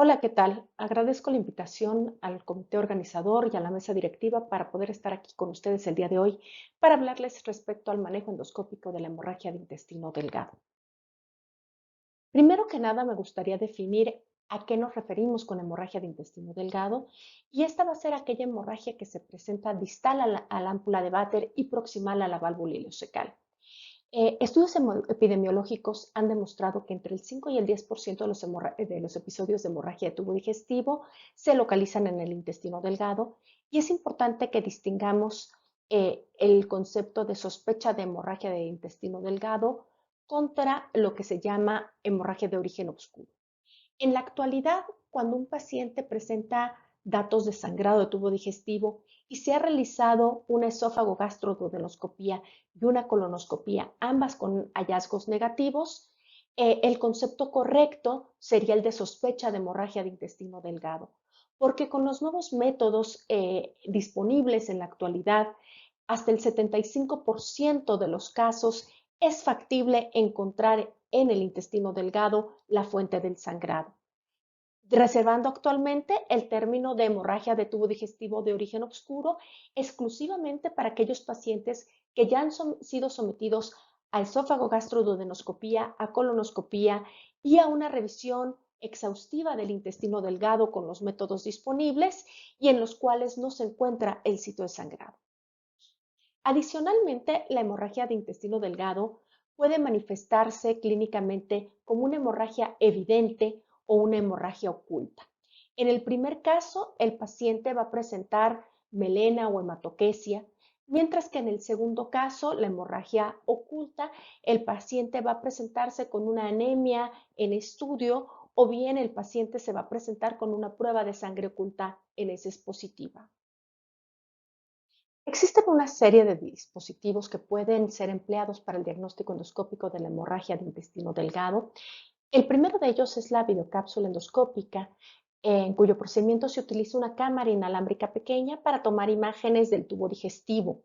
Hola, ¿qué tal? Agradezco la invitación al comité organizador y a la mesa directiva para poder estar aquí con ustedes el día de hoy para hablarles respecto al manejo endoscópico de la hemorragia de intestino delgado. Primero que nada, me gustaría definir a qué nos referimos con hemorragia de intestino delgado, y esta va a ser aquella hemorragia que se presenta distal a la ámpula de Vater y proximal a la válvula ileocecal. Estudios epidemiológicos han demostrado que entre el 5 y el 10% de los episodios de hemorragia de tubo digestivo se localizan en el intestino delgado, y es importante que distingamos el concepto de sospecha de hemorragia de intestino delgado contra lo que se llama hemorragia de origen oscuro. En la actualidad, cuando un paciente presenta datos de sangrado de tubo digestivo y se ha realizado una esófago gastroduodenoscopía y una colonoscopía, ambas con hallazgos negativos, el concepto correcto sería el de sospecha de hemorragia de intestino delgado, porque con los nuevos métodos disponibles en la actualidad, hasta el 75% de los casos es factible encontrar en el intestino delgado la fuente del sangrado, reservando actualmente el término de hemorragia de tubo digestivo de origen oscuro exclusivamente para aquellos pacientes que ya han sido sometidos a esófago gastroduodenoscopía, a colonoscopía y a una revisión exhaustiva del intestino delgado con los métodos disponibles y en los cuales no se encuentra el sitio de sangrado. Adicionalmente, la hemorragia de intestino delgado puede manifestarse clínicamente como una hemorragia evidente o una hemorragia oculta. En el primer caso, el paciente va a presentar melena o hematoquesia, mientras que en el segundo caso, la hemorragia oculta, el paciente va a presentarse con una anemia en estudio, o bien el paciente se va a presentar con una prueba de sangre oculta en heces positiva. Existen una serie de dispositivos que pueden ser empleados para el diagnóstico endoscópico de la hemorragia de intestino delgado. El primero de ellos es la videocápsula endoscópica, en cuyo procedimiento se utiliza una cámara inalámbrica pequeña para tomar imágenes del tubo digestivo.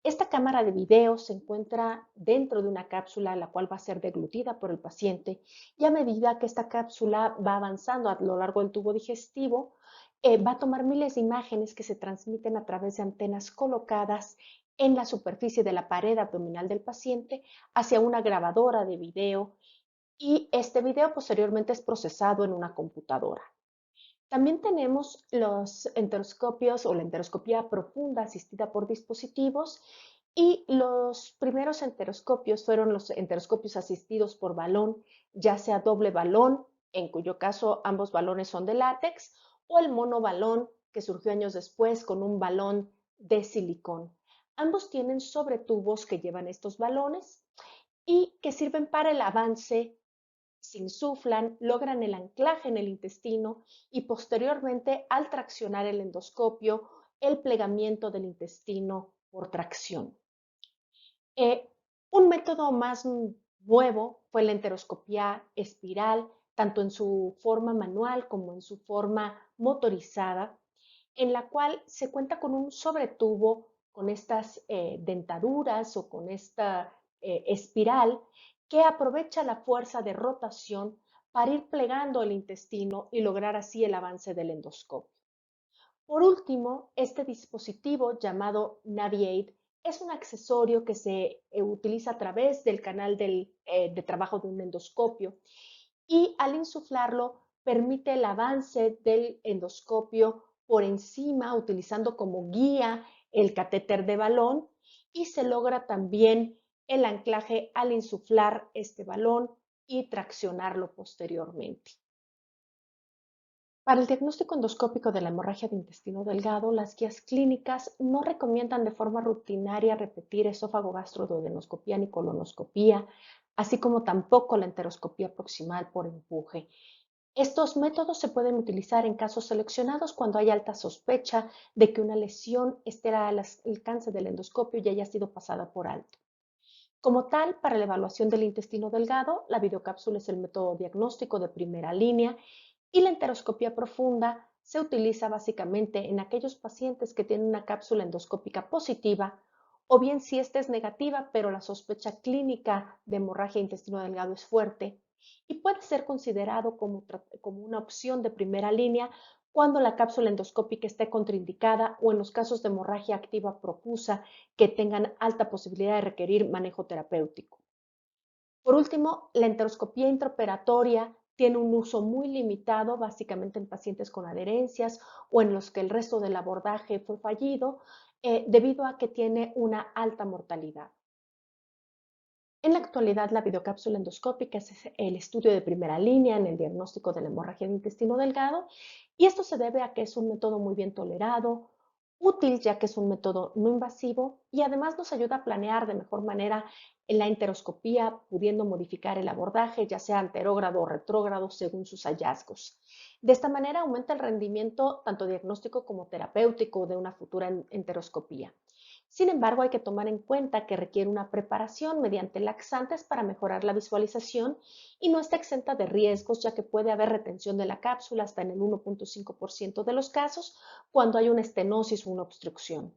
Esta cámara de video se encuentra dentro de una cápsula, la cual va a ser deglutida por el paciente, y a medida que esta cápsula va avanzando a lo largo del tubo digestivo, va a tomar miles de imágenes que se transmiten a través de antenas colocadas en la superficie de la pared abdominal del paciente hacia una grabadora de video, y este video posteriormente es procesado en una computadora. También tenemos los enteroscopios o la enteroscopía profunda asistida por dispositivos, y los primeros enteroscopios fueron los enteroscopios asistidos por balón, ya sea doble balón, en cuyo caso ambos balones son de látex, o el monobalón, que surgió años después con un balón de silicón. Ambos tienen sobretubos que llevan estos balones y que sirven para el avance. Se insuflan, logran el anclaje en el intestino y posteriormente, al traccionar el endoscopio, el plegamiento del intestino por tracción. Eh, un método más nuevo fue la enteroscopía espiral, tanto en su forma manual como en su forma motorizada, en la cual se cuenta con un sobretubo con estas dentaduras o con esta espiral que aprovecha la fuerza de rotación para ir plegando el intestino y lograr así el avance del endoscopio. Por último, este dispositivo llamado Naviate es un accesorio que se utiliza a través del canal de trabajo de un endoscopio, y al insuflarlo permite el avance del endoscopio por encima, utilizando como guía el catéter de balón, y se logra también el anclaje al insuflar este balón y traccionarlo posteriormente. Para el diagnóstico endoscópico de la hemorragia de intestino delgado, las guías clínicas no recomiendan de forma rutinaria repetir esófago gastroduodenoscopía ni colonoscopía, así como tampoco la enteroscopía proximal por empuje. Estos métodos se pueden utilizar en casos seleccionados cuando hay alta sospecha de que una lesión esté al alcance del endoscopio y haya sido pasada por alto. Como tal, para la evaluación del intestino delgado, la videocápsula es el método diagnóstico de primera línea, y la enteroscopía profunda se utiliza básicamente en aquellos pacientes que tienen una cápsula endoscópica positiva, o bien si esta es negativa, pero la sospecha clínica de hemorragia de intestino delgado es fuerte, y puede ser considerado como una opción de primera línea cuando la cápsula endoscópica esté contraindicada o en los casos de hemorragia activa profusa que tengan alta posibilidad de requerir manejo terapéutico. Por último, la enteroscopía intraoperatoria tiene un uso muy limitado, básicamente en pacientes con adherencias o en los que el resto del abordaje fue fallido, debido a que tiene una alta mortalidad. En la actualidad, la videocápsula endoscópica es el estudio de primera línea en el diagnóstico de la hemorragia de intestino delgado, y esto se debe a que es un método muy bien tolerado, útil ya que es un método no invasivo y además nos ayuda a planear de mejor manera en la enteroscopía, pudiendo modificar el abordaje, ya sea anterógrado o retrógrado, según sus hallazgos. De esta manera aumenta el rendimiento tanto diagnóstico como terapéutico de una futura enteroscopía. Sin embargo, hay que tomar en cuenta que requiere una preparación mediante laxantes para mejorar la visualización y no está exenta de riesgos, ya que puede haber retención de la cápsula hasta en el 1.5% de los casos cuando hay una estenosis o una obstrucción.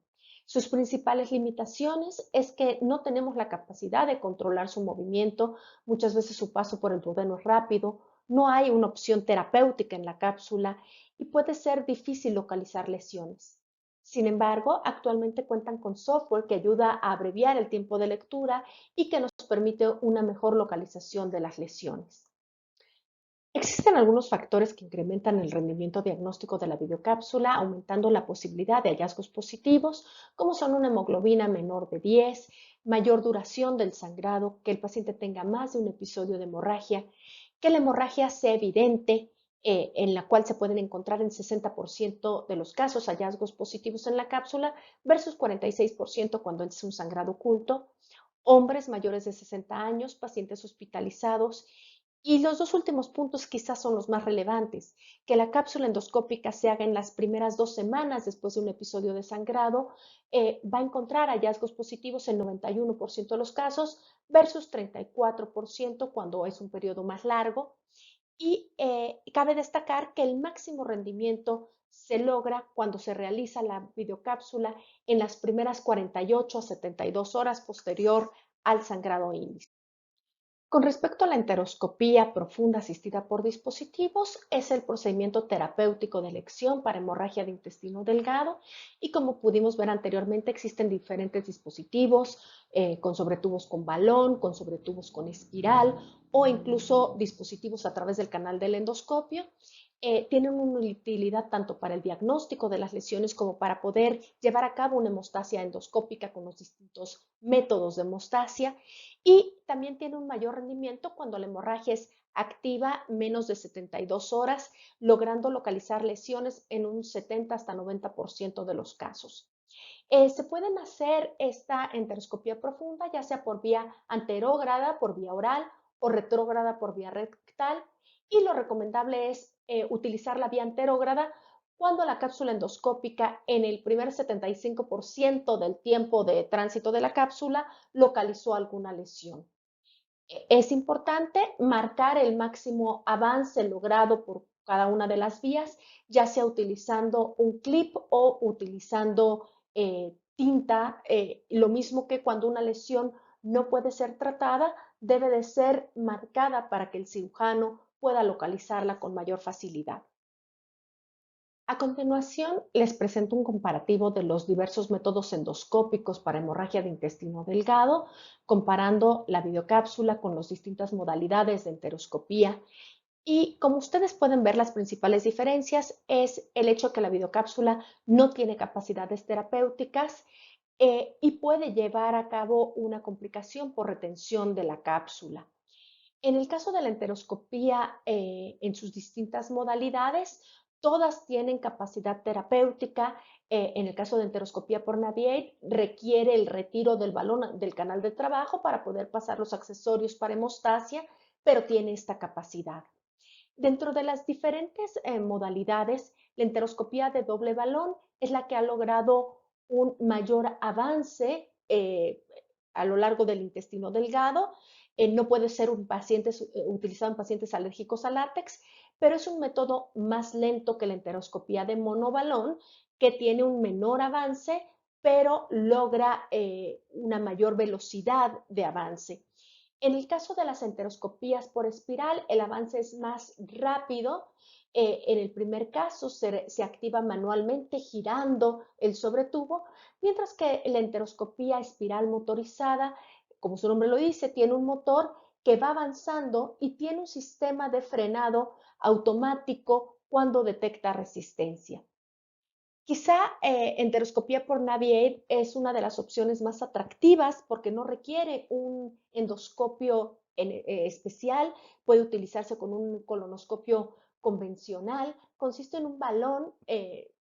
Sus principales limitaciones es que no tenemos la capacidad de controlar su movimiento, muchas veces su paso por el duodeno es rápido, no hay una opción terapéutica en la cápsula y puede ser difícil localizar lesiones. Sin embargo, actualmente cuentan con software que ayuda a abreviar el tiempo de lectura y que nos permite una mejor localización de las lesiones. Existen algunos factores que incrementan el rendimiento diagnóstico de la videocápsula, aumentando la posibilidad de hallazgos positivos, como son una hemoglobina menor de 10, mayor duración del sangrado, que el paciente tenga más de un episodio de hemorragia, que la hemorragia sea evidente, en la cual se pueden encontrar en 60% de los casos hallazgos positivos en la cápsula versus 46% cuando es un sangrado oculto, hombres mayores de 60 años, pacientes hospitalizados. Y los dos últimos puntos quizás son los más relevantes, que la cápsula endoscópica se haga en las primeras 2 semanas después de un episodio de sangrado, va a encontrar hallazgos positivos en 91% de los casos versus 34% cuando es un periodo más largo. Y cabe destacar que el máximo rendimiento se logra cuando se realiza la videocápsula en las primeras 48 a 72 horas posterior al sangrado índice. Con respecto a la enteroscopía profunda asistida por dispositivos, es el procedimiento terapéutico de elección para hemorragia de intestino delgado y como pudimos ver anteriormente existen diferentes dispositivos con sobretubos con balón, con sobretubos con espiral o incluso dispositivos a través del canal del endoscopio. Tienen una utilidad tanto para el diagnóstico de las lesiones como para poder llevar a cabo una hemostasia endoscópica con los distintos métodos de hemostasia y también tiene un mayor rendimiento cuando la hemorragia es activa menos de 72 horas, logrando localizar lesiones en un 70 hasta 90% de los casos. Se pueden hacer esta enteroscopía profunda, ya sea por vía anterógrada, por vía oral o retrógrada por vía rectal. Y lo recomendable es utilizar la vía anterógrada cuando la cápsula endoscópica en el primer 75% del tiempo de tránsito de la cápsula localizó alguna lesión. Es importante marcar el máximo avance logrado por cada una de las vías, ya sea utilizando un clip o utilizando tinta, lo mismo que cuando una lesión no puede ser tratada, debe de ser marcada para que el cirujano pueda localizarla con mayor facilidad. A continuación, les presento un comparativo de los diversos métodos endoscópicos para hemorragia de intestino delgado, comparando la videocápsula con las distintas modalidades de enteroscopía. Y como ustedes pueden ver, las principales diferencias es el hecho que la videocápsula no tiene capacidades terapéuticas y puede llevar a cabo una complicación por retención de la cápsula. En el caso de la enteroscopía, en sus distintas modalidades, todas tienen capacidad terapéutica. En el caso de enteroscopía por Naviate, requiere el retiro del balón del canal de trabajo para poder pasar los accesorios para hemostasia, pero tiene esta capacidad. Dentro de las diferentes modalidades, la enteroscopía de doble balón es la que ha logrado un mayor avance a lo largo del intestino delgado. No puede ser utilizado en pacientes alérgicos al látex, pero es un método más lento que la enteroscopía de monobalón, que tiene un menor avance, pero logra una mayor velocidad de avance. En el caso de las enteroscopías por espiral, el avance es más rápido. En el primer caso se activa manualmente girando el sobretubo, mientras que la enteroscopía espiral motorizada, como su nombre lo dice, tiene un motor que va avanzando y tiene un sistema de frenado automático cuando detecta resistencia. Quizá enteroscopía por NaviAid es una de las opciones más atractivas porque no requiere un endoscopio especial, puede utilizarse con un colonoscopio convencional. Consiste en un balón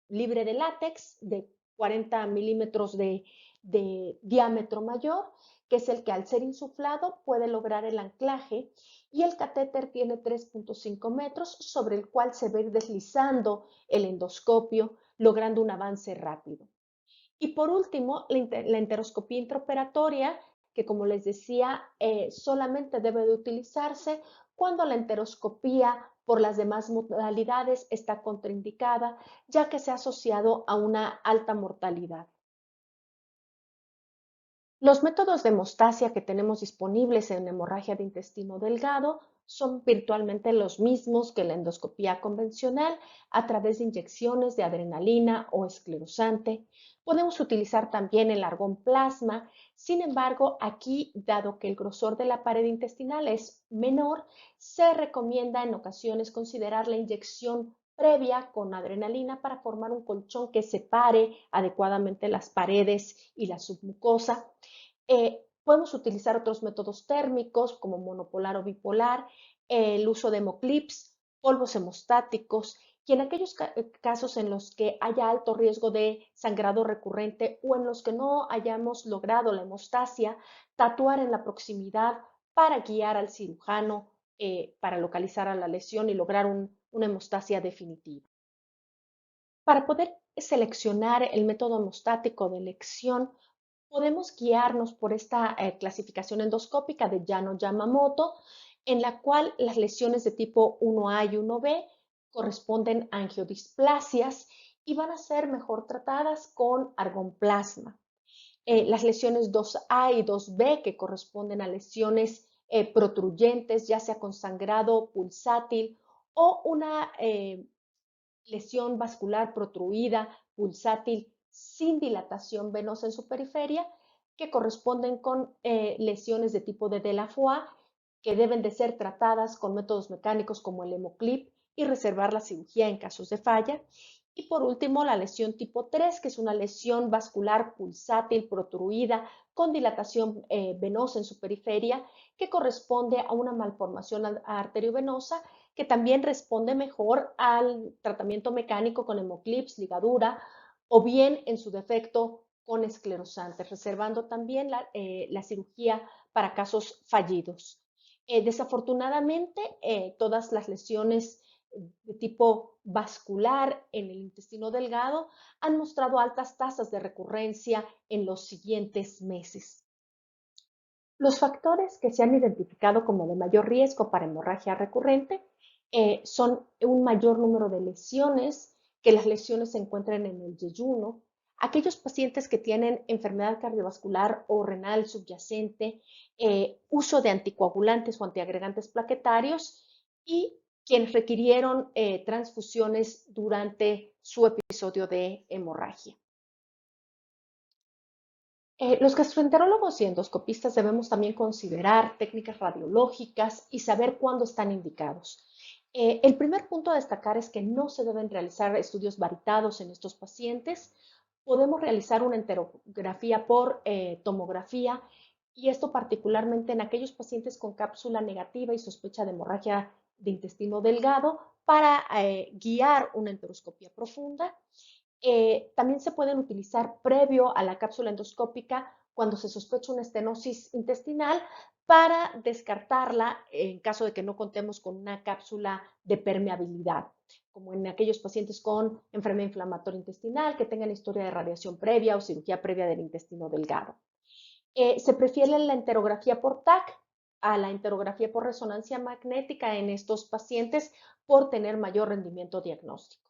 libre de látex de 40 milímetros de diámetro mayor, que es el que al ser insuflado puede lograr el anclaje, y el catéter tiene 3.5 metros sobre el cual se va a ir deslizando el endoscopio, logrando un avance rápido. Y por último, la enteroscopía intraoperatoria, que como les decía, solamente debe de utilizarse cuando la enteroscopía por las demás modalidades está contraindicada, ya que se ha asociado a una alta mortalidad. Los métodos de hemostasia que tenemos disponibles en hemorragia de intestino delgado son virtualmente los mismos que la endoscopía convencional a través de inyecciones de adrenalina o esclerosante. Podemos utilizar también el argón plasma. Sin embargo, aquí, dado que el grosor de la pared intestinal es menor, se recomienda en ocasiones considerar la inyección previa con adrenalina para formar un colchón que separe adecuadamente las paredes y la submucosa. Podemos utilizar otros métodos térmicos como monopolar o bipolar, el uso de hemoclips, polvos hemostáticos, y en aquellos casos en los que haya alto riesgo de sangrado recurrente o en los que no hayamos logrado la hemostasia, tatuar en la proximidad para guiar al cirujano para localizar a la lesión y lograr una hemostasia definitiva. Para poder seleccionar el método hemostático de elección, podemos guiarnos por esta clasificación endoscópica de Yano-Yamamoto, en la cual las lesiones de tipo 1A y 1B corresponden a angiodisplasias y van a ser mejor tratadas con argonplasma. Las lesiones 2A y 2B, que corresponden a lesiones protruyentes, ya sea con sangrado pulsátil o una lesión vascular protruida, pulsátil, sin dilatación venosa en su periferia, que corresponden con lesiones de tipo de Delafoy, que deben de ser tratadas con métodos mecánicos como el hemoclip y reservar la cirugía en casos de falla. Y por último, la lesión tipo 3, que es una lesión vascular pulsátil protruida con dilatación venosa en su periferia, que corresponde a una malformación arteriovenosa que también responde mejor al tratamiento mecánico con hemoclips, ligadura o bien en su defecto con esclerosantes, reservando también la cirugía para casos fallidos. Desafortunadamente, todas las lesiones de tipo vascular en el intestino delgado han mostrado altas tasas de recurrencia en los siguientes meses. Los factores que se han identificado como de mayor riesgo para hemorragia recurrente son un mayor número de lesiones, que las lesiones se encuentren en el yeyuno, aquellos pacientes que tienen enfermedad cardiovascular o renal subyacente, uso de anticoagulantes o antiagregantes plaquetarios y quienes requirieron transfusiones durante su episodio de hemorragia. Los gastroenterólogos y endoscopistas debemos también considerar técnicas radiológicas y saber cuándo están indicados. El primer punto a destacar es que no se deben realizar estudios varitados en estos pacientes. Podemos realizar una enterografía por tomografía, y esto particularmente en aquellos pacientes con cápsula negativa y sospecha de hemorragia de intestino delgado para guiar una enteroscopia profunda. También se pueden utilizar previo a la cápsula endoscópica cuando se sospecha una estenosis intestinal para descartarla en caso de que no contemos con una cápsula de permeabilidad, como en aquellos pacientes con enfermedad inflamatoria intestinal que tengan historia de radiación previa o cirugía previa del intestino delgado. Se prefiere la enterografía por TAC a la enterografía por resonancia magnética en estos pacientes por tener mayor rendimiento diagnóstico.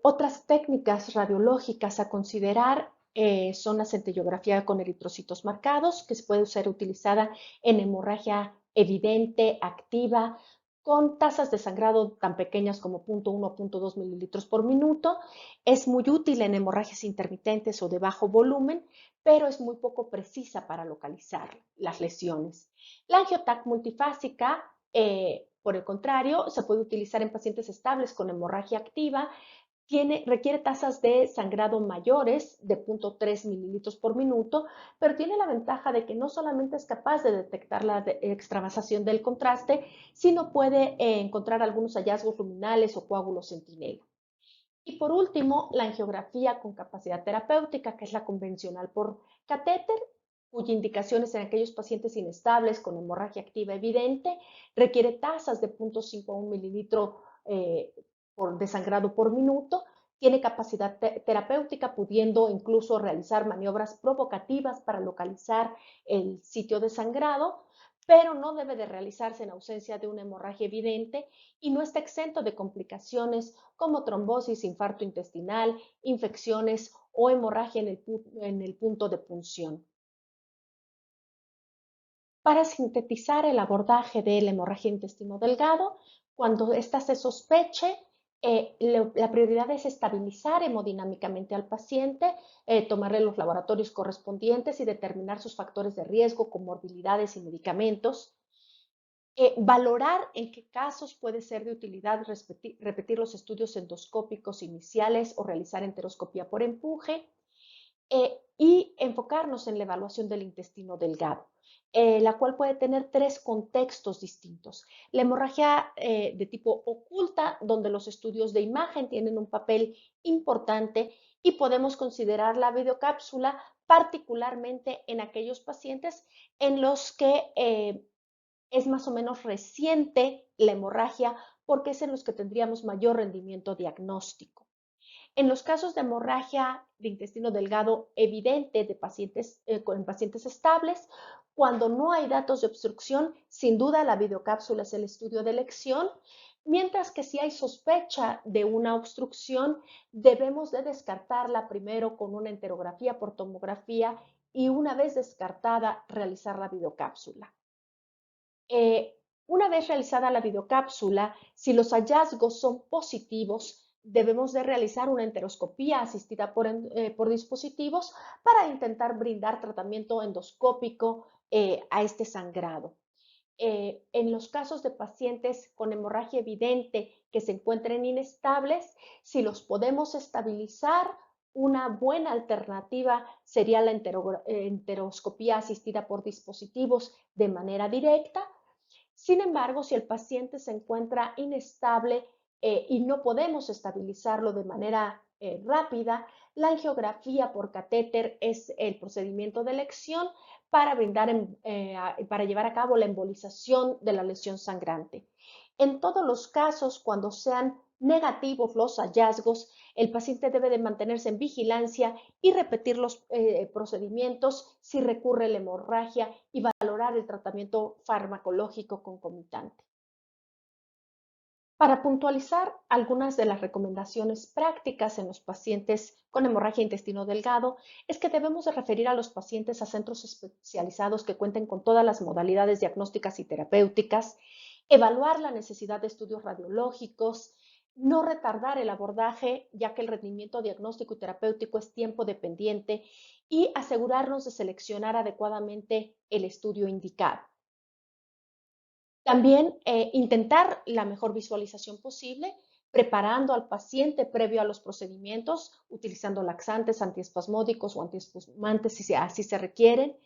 Otras técnicas radiológicas a considerar son la centellografía con eritrocitos marcados, que se puede ser utilizada en hemorragia evidente, activa, con tasas de sangrado tan pequeñas como 0.1 o 0.2 mililitros por minuto. Es muy útil en hemorragias intermitentes o de bajo volumen, pero es muy poco precisa para localizar las lesiones. La angiotac multifásica, por el contrario, se puede utilizar en pacientes estables con hemorragia activa. Requiere tasas de sangrado mayores de 0.3 mililitros por minuto, pero tiene la ventaja de que no solamente es capaz de detectar la extravasación del contraste, sino puede encontrar algunos hallazgos luminales o coágulos centinela. Y por último, la angiografía con capacidad terapéutica, que es la convencional por catéter, cuya indicación es en aquellos pacientes inestables con hemorragia activa evidente, requiere tasas de 0.5 a 1 mililitro de sangrado por minuto, tiene capacidad terapéutica, pudiendo incluso realizar maniobras provocativas para localizar el sitio de sangrado, pero no debe de realizarse en ausencia de una hemorragia evidente y no está exento de complicaciones como trombosis, infarto intestinal, infecciones o hemorragia en el punto de punción. Para sintetizar el abordaje de la hemorragia intestino delgado, cuando ésta se sospeche, la prioridad es estabilizar hemodinámicamente al paciente, tomarle los laboratorios correspondientes y determinar sus factores de riesgo, comorbilidades y medicamentos. Valorar en qué casos puede ser de utilidad repetir los estudios endoscópicos iniciales o realizar enteroscopía por empuje, y enfocarnos en la evaluación del intestino delgado, la cual puede tener tres contextos distintos. La hemorragia de tipo oculta, donde los estudios de imagen tienen un papel importante y podemos considerar la videocápsula particularmente en aquellos pacientes en los que es más o menos reciente la hemorragia, porque es en los que tendríamos mayor rendimiento diagnóstico. En los casos de hemorragia de intestino delgado evidente en pacientes estables, cuando no hay datos de obstrucción, sin duda la videocápsula es el estudio de elección, mientras que si hay sospecha de una obstrucción, debemos de descartarla primero con una enterografía por tomografía y una vez descartada, realizar la videocápsula. Eh, una vez realizada la videocápsula, si los hallazgos son positivos, debemos de realizar una enteroscopía asistida por dispositivos para intentar brindar tratamiento endoscópico a este sangrado. En los casos de pacientes con hemorragia evidente que se encuentren inestables, si los podemos estabilizar, una buena alternativa sería la enteroscopía asistida por dispositivos de manera directa. Sin embargo, si el paciente se encuentra inestable y no podemos estabilizarlo de manera rápida, la angiografía por catéter es el procedimiento de elección para, para llevar a cabo la embolización de la lesión sangrante. En todos los casos, cuando sean negativos los hallazgos, el paciente debe de mantenerse en vigilancia y repetir los procedimientos si recurre la hemorragia y valorar el tratamiento farmacológico concomitante. Para puntualizar algunas de las recomendaciones prácticas en los pacientes con hemorragia intestino delgado, es que debemos de referir a los pacientes a centros especializados que cuenten con todas las modalidades diagnósticas y terapéuticas, evaluar la necesidad de estudios radiológicos, no retardar el abordaje, ya que el rendimiento diagnóstico y terapéutico es tiempo dependiente, y asegurarnos de seleccionar adecuadamente el estudio indicado. También intentar la mejor visualización posible, preparando al paciente previo a los procedimientos, utilizando laxantes, antiespasmódicos o antiespasmantes si así se requieren.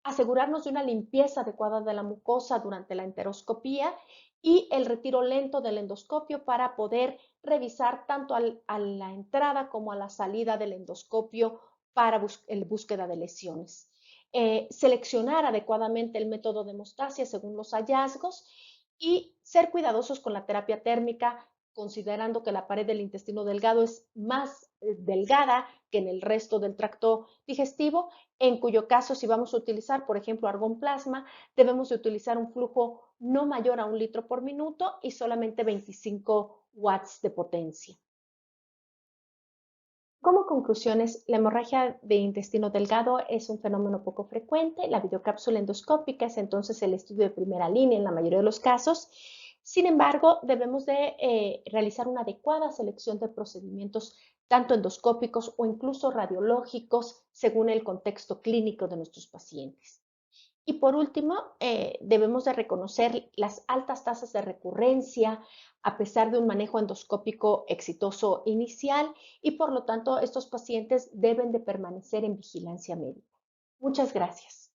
Asegurarnos de una limpieza adecuada de la mucosa durante la enteroscopía y el retiro lento del endoscopio para poder revisar tanto a la entrada como a la salida del endoscopio para búsqueda de lesiones. Seleccionar adecuadamente el método de hemostasia según los hallazgos y ser cuidadosos con la terapia térmica, considerando que la pared del intestino delgado es más delgada que en el resto del tracto digestivo, en cuyo caso si vamos a utilizar, por ejemplo, argón plasma, debemos de utilizar un flujo no mayor a 1 litro por minuto y solamente 25 watts de potencia. Como conclusiones, la hemorragia de intestino delgado es un fenómeno poco frecuente. La videocápsula endoscópica es entonces el estudio de primera línea en la mayoría de los casos. Sin embargo, debemos de realizar una adecuada selección de procedimientos tanto endoscópicos o incluso radiológicos según el contexto clínico de nuestros pacientes. Y por último, debemos de reconocer las altas tasas de recurrencia a pesar de un manejo endoscópico exitoso inicial y por lo tanto estos pacientes deben de permanecer en vigilancia médica. Muchas gracias.